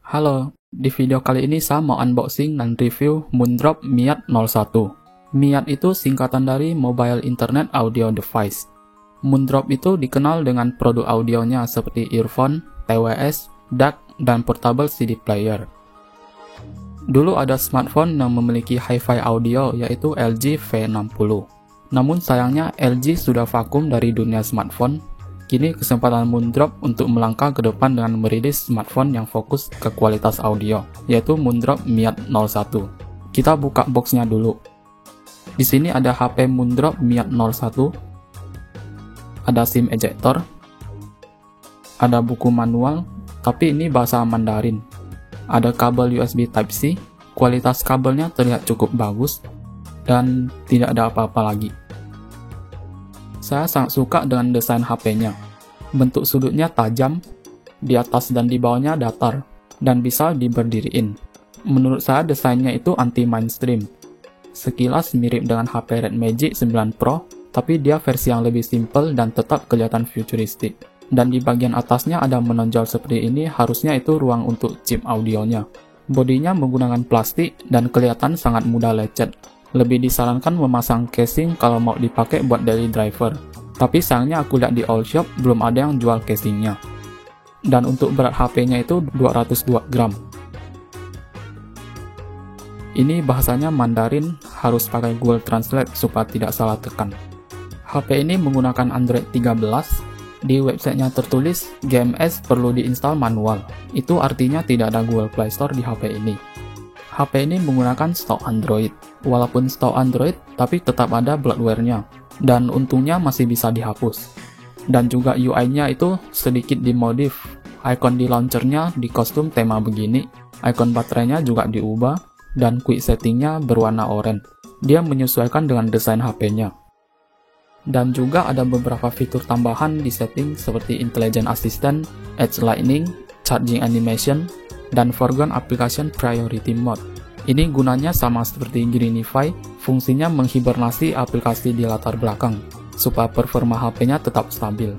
Halo, di video kali ini saya mau unboxing dan review Moondrop Miat 01. Miat itu singkatan dari Mobile Internet Audio Device. Moondrop itu dikenal dengan produk audionya seperti earphone, TWS, DAC, dan portable CD player. Dulu ada smartphone yang memiliki hi-fi audio yaitu LG V60. Namun sayangnya LG sudah vakum dari dunia smartphone. Kini kesempatan Moondrop untuk melangkah ke depan dengan merilis smartphone yang fokus ke kualitas audio, yaitu Moondrop Miat 01. Kita buka boxnya dulu. Di sini ada HP Moondrop Miat 01, ada SIM ejector, ada buku manual, tapi ini bahasa Mandarin. Ada kabel USB Type-C, kualitas kabelnya terlihat cukup bagus, dan tidak ada apa-apa lagi. Saya sangat suka dengan desain HP-nya. Bentuk sudutnya tajam, di atas dan di bawahnya datar, dan bisa diberdiriin. Menurut saya desainnya itu anti-mainstream. Sekilas mirip dengan HP Red Magic 9 Pro, tapi dia versi yang lebih simple dan tetap kelihatan futuristik. Dan di bagian atasnya ada menonjol seperti ini, harusnya itu ruang untuk chip audionya. Bodinya menggunakan plastik dan kelihatan sangat mudah lecet. Lebih disarankan memasang casing kalau mau dipakai buat daily driver. Tapi sayangnya aku lihat di all shop belum ada yang jual casingnya. Dan untuk berat HP-nya itu 202 gram. Ini bahasanya Mandarin, harus pakai Google Translate supaya tidak salah tekan. HP ini menggunakan Android 13. Di websitenya tertulis GMS perlu diinstal manual. Itu artinya tidak ada Google Play Store di HP ini. HP ini menggunakan stok Android. Walaupun stok Android, tapi tetap ada bloatware-nya. Dan untungnya masih bisa dihapus. Dan juga UI-nya itu sedikit dimodif. Icon di launcher-nya di kostum tema begini. Icon baterainya juga diubah. Dan quick setting-nya berwarna oranye. Dia menyesuaikan dengan desain HP-nya. Dan juga ada beberapa fitur tambahan di setting seperti Intelligent Assistant, Edge Lightning, Charging Animation, dan Foreground Application Priority Mode. Ini gunanya sama seperti Greenify, fungsinya menghibernasi aplikasi di latar belakang, supaya performa HP-nya tetap stabil.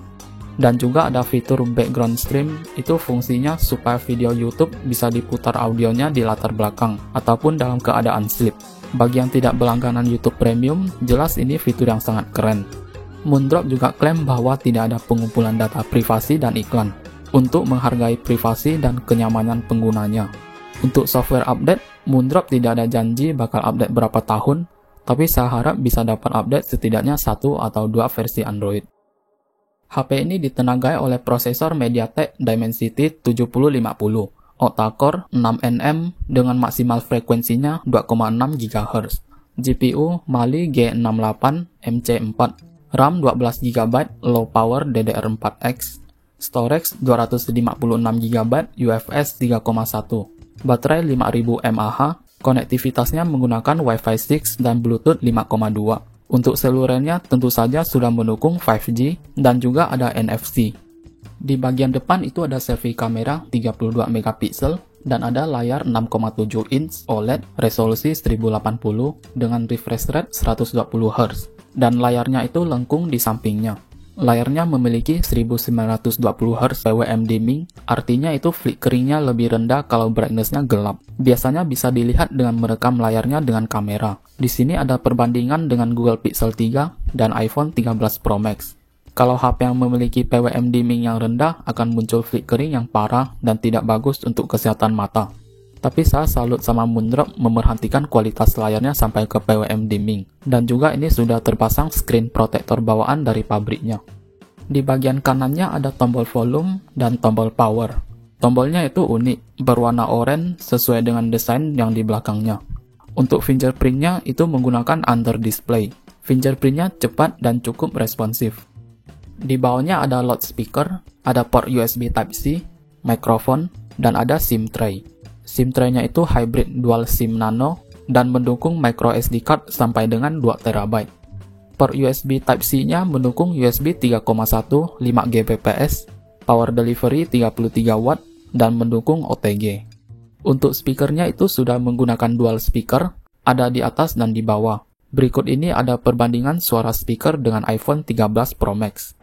Dan juga ada fitur Background Stream, itu fungsinya supaya video YouTube bisa diputar audionya di latar belakang, ataupun dalam keadaan sleep. Bagi yang tidak berlangganan YouTube Premium, jelas ini fitur yang sangat keren. Moondrop juga klaim bahwa tidak ada pengumpulan data privasi dan iklan, untuk menghargai privasi dan kenyamanan penggunanya. Untuk software update, Moondrop tidak ada janji bakal update berapa tahun, tapi saya harap bisa dapat update setidaknya 1 atau 2 versi Android. HP ini ditenagai oleh prosesor MediaTek Dimensity 7050, octa-core 6nm dengan maksimal frekuensinya 2,6 GHz, GPU Mali G68 MC4, RAM 12 GB low power DDR4X, storage 256 GB UFS 3.1, baterai 5000 mAh, konektivitasnya menggunakan Wi-Fi 6 dan Bluetooth 5.2. Untuk selulernya tentu saja sudah mendukung 5G dan juga ada NFC. Di bagian depan itu ada selfie kamera 32 megapiksel dan ada layar 6,7 inch OLED resolusi 1080 dengan refresh rate 120 Hz. Dan layarnya itu lengkung di sampingnya. Layarnya memiliki 1920 Hz PWM dimming, artinya itu flickeringnya lebih rendah kalau brightness-nya gelap. Biasanya bisa dilihat dengan merekam layarnya dengan kamera. Di sini ada perbandingan dengan Google Pixel 3 dan iPhone 13 Pro Max. Kalau HP yang memiliki PWM dimming yang rendah akan muncul flickering yang parah dan tidak bagus untuk kesehatan mata. Tapi saya salut sama Moondrop memerhatikan kualitas layarnya sampai ke PWM dimming. Dan juga ini sudah terpasang screen protector bawaan dari pabriknya. Di bagian kanannya ada tombol volume dan tombol power. Tombolnya itu unik, berwarna oranye sesuai dengan desain yang di belakangnya. Untuk fingerprintnya itu menggunakan under display. Fingerprintnya cepat dan cukup responsif. Di bawahnya ada loudspeaker, ada port USB Type-C, mikrofon, dan ada SIM tray. SIM tray-nya itu hybrid dual SIM nano dan mendukung micro SD card sampai dengan 2 TB. Port USB Type-C-nya mendukung USB 3.1 5 Gbps, power delivery 33 watt, dan mendukung OTG. Untuk speakernya itu sudah menggunakan dual speaker, ada di atas dan di bawah. Berikut ini ada perbandingan suara speaker dengan iPhone 13 Pro Max.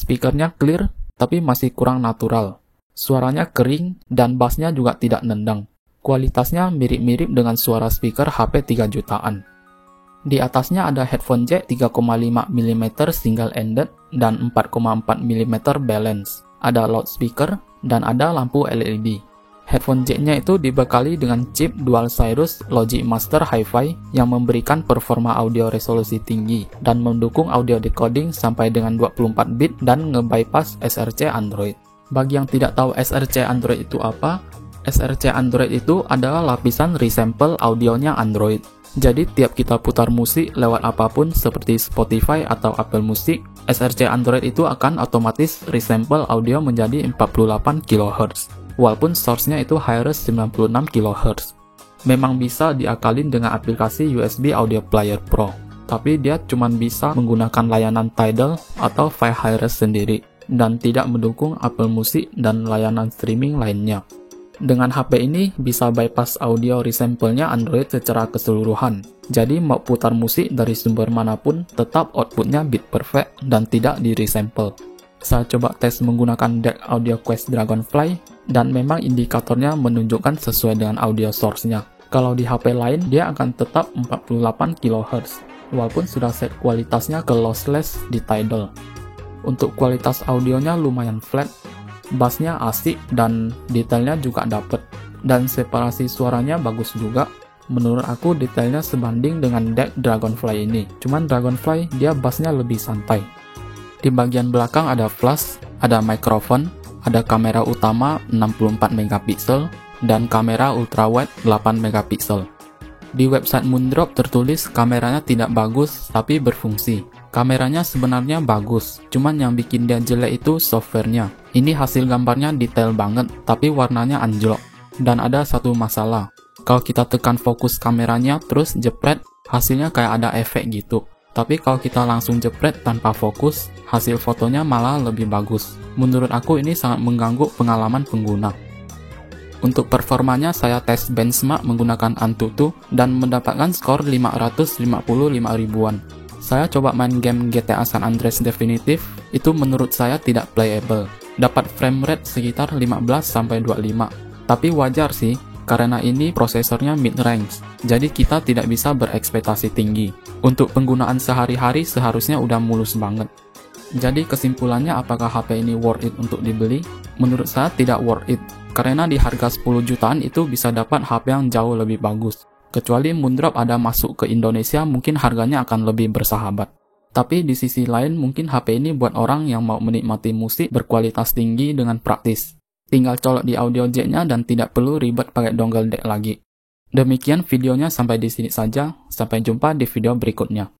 Speakernya clear, tapi masih kurang natural. Suaranya kering, dan bassnya juga tidak nendang. Kualitasnya mirip-mirip dengan suara speaker HP 3 jutaan. Di atasnya ada headphone jack 3,5 mm single-ended dan 4,4 mm balance. Ada loudspeaker, dan ada lampu LED. Headphone jack-nya itu dibekali dengan chip Dual Cirrus Logic Master Hi-Fi yang memberikan performa audio resolusi tinggi dan mendukung audio decoding sampai dengan 24 bit dan nge-bypass SRC Android. Bagi yang tidak tahu SRC Android itu apa, SRC Android itu adalah lapisan resample audionya Android. Jadi tiap kita putar musik lewat apapun seperti Spotify atau Apple Music, SRC Android itu akan otomatis resample audio menjadi 48 kHz. Walaupun source-nya itu high-res 96 kHz. Memang bisa diakalin dengan aplikasi USB Audio Player Pro, tapi dia cuma bisa menggunakan layanan Tidal atau file high-res sendiri, dan tidak mendukung Apple Music dan layanan streaming lainnya. Dengan HP ini bisa bypass audio resample-nya Android secara keseluruhan, jadi mau putar musik dari sumber manapun tetap outputnya bit perfect dan tidak di resample. Saya coba tes menggunakan DAC Audio Quest Dragonfly, dan memang indikatornya menunjukkan sesuai dengan audio source-nya. Kalau di HP lain, dia akan tetap 48 kHz, walaupun sudah set kualitasnya ke lossless di Tidal. Untuk kualitas audionya lumayan flat, bassnya asik, dan detailnya juga dapet. Dan separasi suaranya bagus juga. Menurut aku detailnya sebanding dengan DAC Dragonfly ini, cuman Dragonfly dia bassnya lebih santai. Di bagian belakang ada flash, ada mikrofon, ada kamera utama 64 MP, dan kamera ultrawide 8 MP. Di website Moondrop tertulis kameranya tidak bagus, tapi berfungsi. Kameranya sebenarnya bagus, cuman yang bikin dia jelek itu softwarenya. Ini hasil gambarnya detail banget, tapi warnanya anjlok. Dan ada satu masalah, kalau kita tekan fokus kameranya terus jepret, hasilnya kayak ada efek gitu. Tapi kalau kita langsung jepret tanpa fokus, hasil fotonya malah lebih bagus. Menurut aku ini sangat mengganggu pengalaman pengguna. Untuk performanya saya tes benchmark menggunakan Antutu dan mendapatkan skor 555 ribuan. Saya coba main game GTA San Andreas Definitive, itu menurut saya tidak playable. Dapat frame rate sekitar 15-25. Tapi wajar sih, karena ini prosesornya mid-range, jadi kita tidak bisa berekspektasi tinggi. Untuk penggunaan sehari-hari seharusnya udah mulus banget. Jadi kesimpulannya apakah HP ini worth it untuk dibeli? Menurut saya tidak worth it, karena di harga 10 jutaan itu bisa dapat HP yang jauh lebih bagus. Kecuali Moondrop ada masuk ke Indonesia, mungkin harganya akan lebih bersahabat. Tapi di sisi lain mungkin HP ini buat orang yang mau menikmati musik berkualitas tinggi dengan praktis. Tinggal colok di audio jack-nya dan tidak perlu ribet pakai dongle DAC lagi. Demikian videonya, sampai di sini saja. Sampai jumpa di video berikutnya.